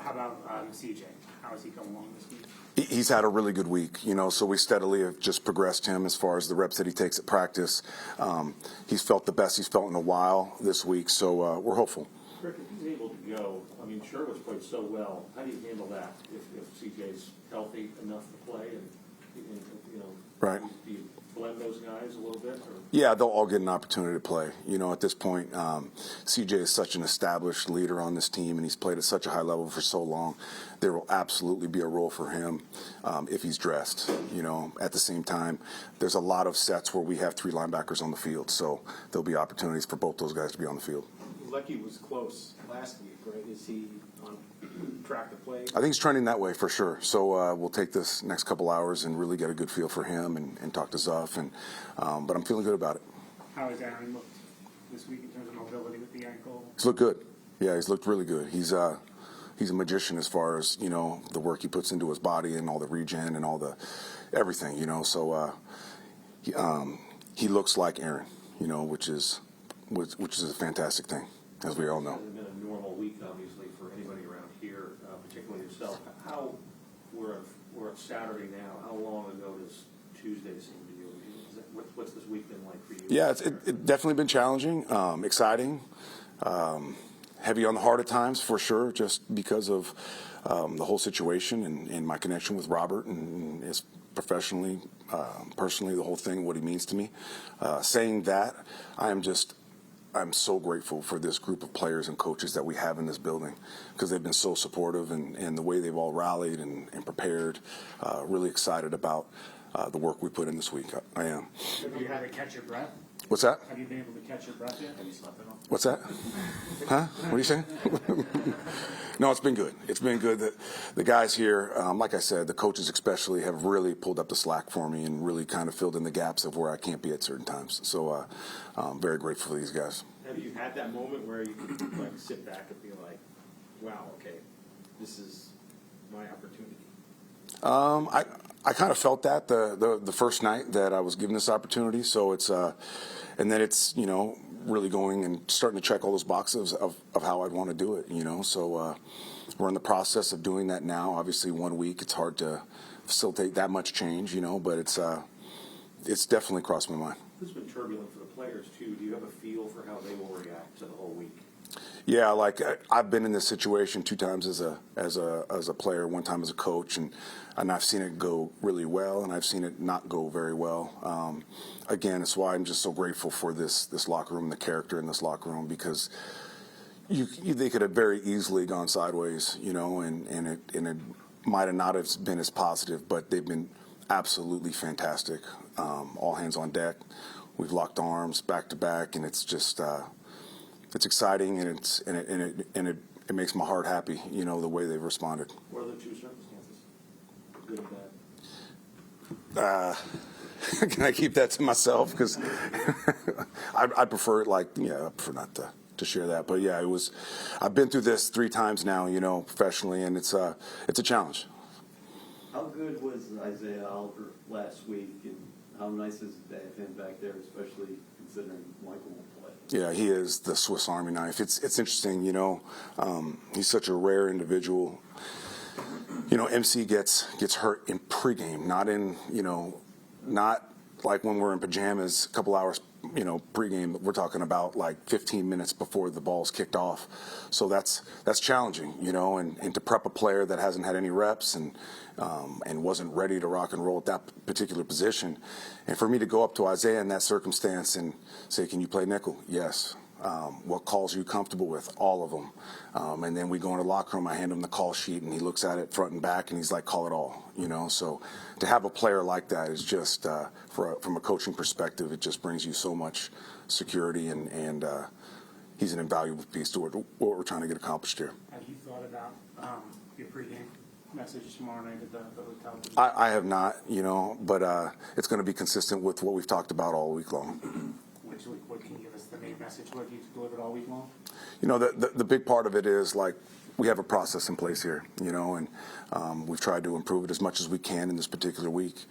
How about CJ? How is he coming along this week? He's had a really good week, so we steadily have just progressed him as far as the reps that he takes at practice. He's felt the best he's felt in a while this week, so we're hopeful. Rick, if he's able to go, Sherwood's played so well. How do you handle that if CJ's healthy enough to play and right? Do you blend those guys a little bit? Or? Yeah, they'll all get an opportunity to play. At this point, CJ is such an established leader on this team, and he's played at such a high level for so long. There will absolutely be a role for him if he's dressed. At the same time, there's a lot of sets where we have 3 linebackers on the field, so there'll be opportunities for both those guys to be on the field. Lucky was close last week, right? Is he on track to play? I think he's trending that way for sure. So we'll take this next couple hours and really get a good feel for him and talk to Zuff. But I'm feeling good about it. How has Aaron looked this week in terms of mobility with the ankle? He's looked good. Yeah, he's looked really good. He's a magician as far as the work he puts into his body and all the regen and all the everything. So he looks like Aaron. Which is a fantastic thing, as we all know. It hasn't been a normal week, obviously, for anybody around here, particularly yourself. We're at Saturday now. How long ago does Tuesday seem to you? What's this week been like for you? Yeah, it's definitely been challenging, exciting, heavy on the heart at times for sure, just because of the whole situation and my connection with Robert and his professionally, personally, the whole thing, what he means to me. Saying that, I'm so grateful for this group of players and coaches that we have in this building because they've been so supportive and the way they've all rallied and prepared. Really excited about the work we put in this week. I am. Have you had to catch your breath? What's that? Have you been able to catch your breath yet? Have you slept at all? What's that? Huh? What are you saying? No, it's been good. It's been good. The guys here, like I said, the coaches especially have really pulled up the slack for me and really kind of filled in the gaps of where I can't be at certain times. So I'm very grateful for these guys. Have you had that moment where you could sit back and be like, wow, okay, this is my opportunity? I kind of felt that the first night that I was given this opportunity. So it's and then it's really going and starting to check all those boxes of how I'd want to do it. So we're in the process of doing that now. Obviously, 1 week it's hard to facilitate that much change. But it's definitely crossed my mind. It's been turbulent for the players too. Do you have a feel for how they will react to the whole week? Yeah, I've been in this situation 2 times as a player, 1 time as a coach, and I've seen it go really well, and I've seen it not go very well. Again, it's why I'm just so grateful for this locker room, the character in this locker room, because they could have very easily gone sideways, and it might have not have been as positive, but they've been absolutely fantastic. All hands on deck. We've locked arms back to back, and it's just. It's exciting and it makes my heart happy, the way they've responded. What are the 2 circumstances? Good and bad. Can I keep that to myself? Because I prefer it I prefer not to share that. But yeah, I've been through this 3 times now, professionally, and it's a challenge. How good was Isaiah Albert last week, and how nice is it to have him back there, especially considering Michael won't play? Yeah, he is the Swiss Army knife. It's interesting, he's such a rare individual. MC gets hurt in pregame, not in, not like when we're in pajamas a couple hours, pregame. We're talking about 15 minutes before the ball's kicked off. So that's challenging, and to prep a player that hasn't had any reps and wasn't ready to rock and roll at that particular position. And for me to go up to Isaiah in that circumstance and say, can you play nickel? Yes. What calls are you comfortable with? All of them. And then we go in the locker room, I hand him the call sheet, and he looks at it front and back, and he's like, call it all. So to have a player like that is just, from a coaching perspective, it just brings you so much security, and he's an invaluable piece to what we're trying to get accomplished here. Have you thought about your pregame message tomorrow night at the hotel? I have not, but it's going to be consistent with what we've talked about all week long. What can you give us the main message? What have you delivered all week long? The big part of it is we have a process in place here, and we've tried to improve it as much as we can in this particular week.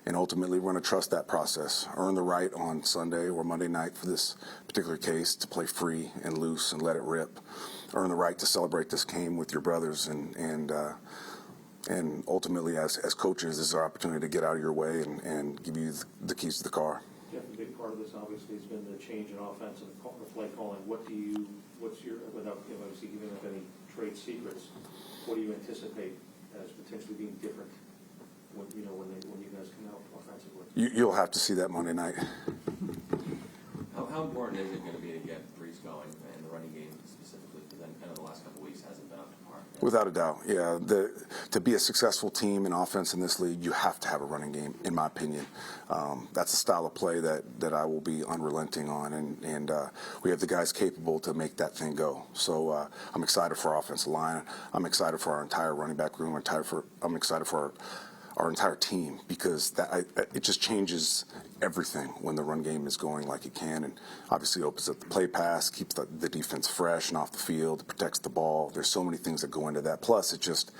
And ultimately, we're going to trust that process, earn the right on Sunday or Monday night for this particular case to play free and loose and let it rip. earn the right to celebrate this game with your brothers, and ultimately, as coaches, this is our opportunity to get out of your way and give you the keys to the car. Jeff, a big part of this obviously has been the change in offense and the play calling. What's your, without obviously giving up any trade secrets, what do you anticipate as potentially being different when you guys come out offensively? You'll have to see that Monday night. How important is it going to be to get Brees going and the running game specifically? Because then kind of the last couple of weeks hasn't been up to par. Without a doubt, yeah. To be a successful team in offense in this league, you have to have a running game, in my opinion. That's a style of play that I will be unrelenting on, and we have the guys capable to make that thing go. So I'm excited for our offensive line. I'm excited for our entire running back room. I'm excited for our entire team, because it just changes everything when the run game is going like it can, and obviously opens up the play pass, keeps the defense fresh and off the field, protects the ball. There's so many things that go into that. Plus, it's just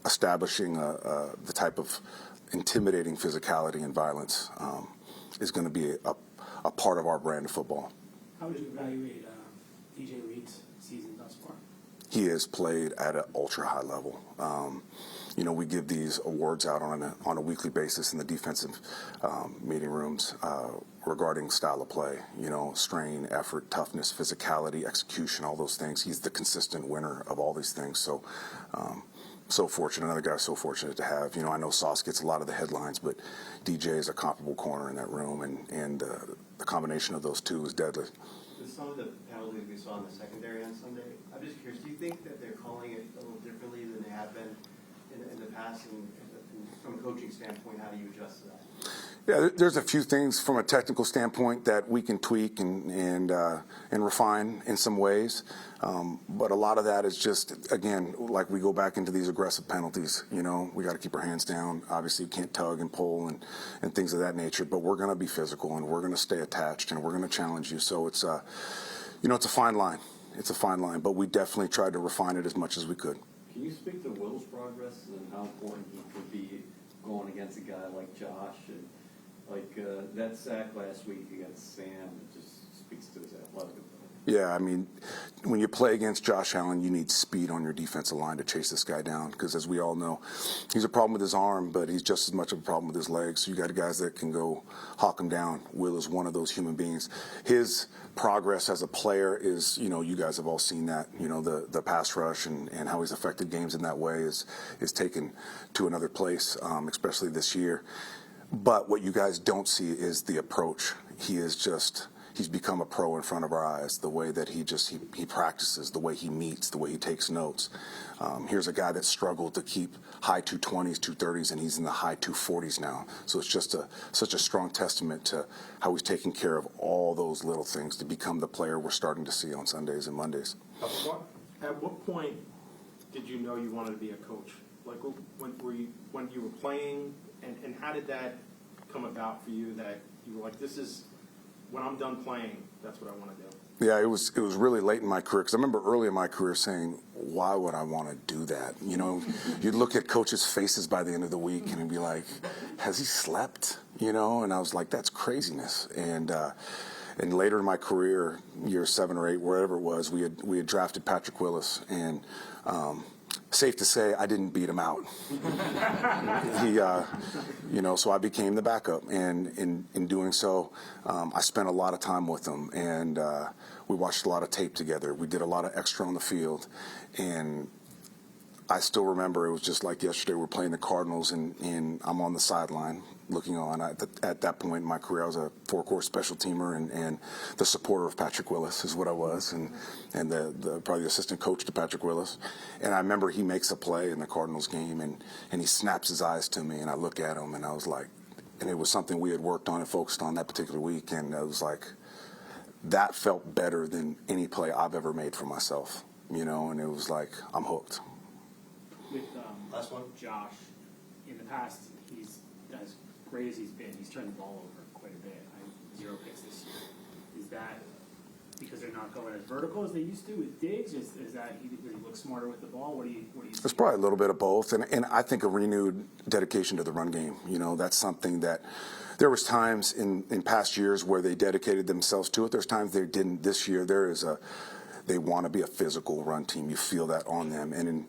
establishing the type of intimidating physicality and violence is going to be a part of our brand of football. How would you evaluate DJ Reed's season thus far? He has played at an ultra high level. We give these awards out on a weekly basis in the defensive meeting rooms regarding style of play. Strain, effort, toughness, physicality, execution, all those things. He's the consistent winner of all these things. So, so fortunate. Another guy so fortunate to have. I know Sauce gets a lot of the headlines, but DJ is a comparable corner in that room, and the combination of those two is deadly. Some of the penalties we saw in the secondary on Sunday, I'm just curious, do you think that they're calling it a little differently than they have been in the past? And from a coaching standpoint, how do you adjust to that? Yeah, there's a few things from a technical standpoint that we can tweak and refine in some ways, but a lot of that is just, again, like we go back into these aggressive penalties. We got to keep our hands down. Obviously, you can't tug and pull and things of that nature. But we're going to be physical, and we're going to stay attached, and we're going to challenge you. So it's it's a fine line. It's a fine line, but we definitely tried to refine it as much as we could. Can you speak to Will's progress and how important he could be going against a guy like Josh? And that sack last week against Sam, it just speaks to his athletic ability. Yeah, I mean, when you play against Josh Allen, you need speed on your defensive line to chase this guy down, because as we all know, he's a problem with his arm, but he's just as much of a problem with his legs. So you got guys that can go hawk him down. Will is one of those human beings. His progress as a player is, you guys have all seen that, the pass rush and how he's affected games in that way is taken to another place, especially this year. But what you guys don't see is the approach. He's become a pro in front of our eyes. The way that he practices, the way he meets, the way he takes notes. Here's a guy that struggled to keep high 220s, 230s, and he's in the high 240s now. So it's just such a strong testament to how he's taking care of all those little things to become the player we're starting to see on Sundays and Mondays. At what point did you know you wanted to be a coach? Like when you were playing, and how did that come about for you, that you were like, this is, when I'm done playing, that's what I want to do? Yeah, it was really late in my career, because I remember early in my career saying, why would I want to do that? You'd look at coaches' faces by the end of the week and you'd be like, has he slept? And I was like, that's craziness. And later in my career, year 7 or 8, wherever it was, we had drafted Patrick Willis, and safe to say, I didn't beat him out. So I became the backup, and in doing so, I spent a lot of time with him, and we watched a lot of tape together. We did a lot of extra on the field, and I still remember it was just like yesterday. We're playing the Cardinals, and I'm on the sideline looking on. At that point in my career, I was a 4-course special teamer and the supporter of Patrick Willis is what I was, and probably the assistant coach to Patrick Willis. And I remember he makes a play in the Cardinals game, and he snaps his eyes to me, and I look at him, and I was like, and it was something we had worked on and focused on that particular week, and I was like, that felt better than any play I've ever made for myself, and it was like, I'm hooked. With Last one. Josh, in the past, he's as great as he's been, he's turned the ball over quite a bit. 0 picks this year. Is that because they're not going as vertical as they used to with Diggs? Is that he looks smarter with the ball? What do you see? It's probably a little bit of both, and I think a renewed dedication to the run game. That's something that there was times in past years where they dedicated themselves to it. There's times they didn't. This year, they want to be a physical run team. You feel that on them, and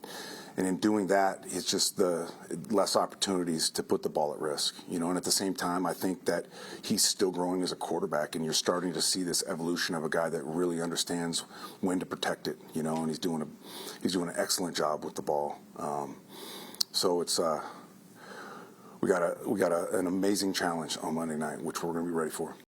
in doing that, it's just the less opportunities to put the ball at risk, you know. And at the same time, I think that he's still growing as a quarterback, and you're starting to see this evolution of a guy that really understands when to protect it, you know. And he's doing an excellent job with the ball. So it's we got an amazing challenge on Monday night, which we're going to be ready for.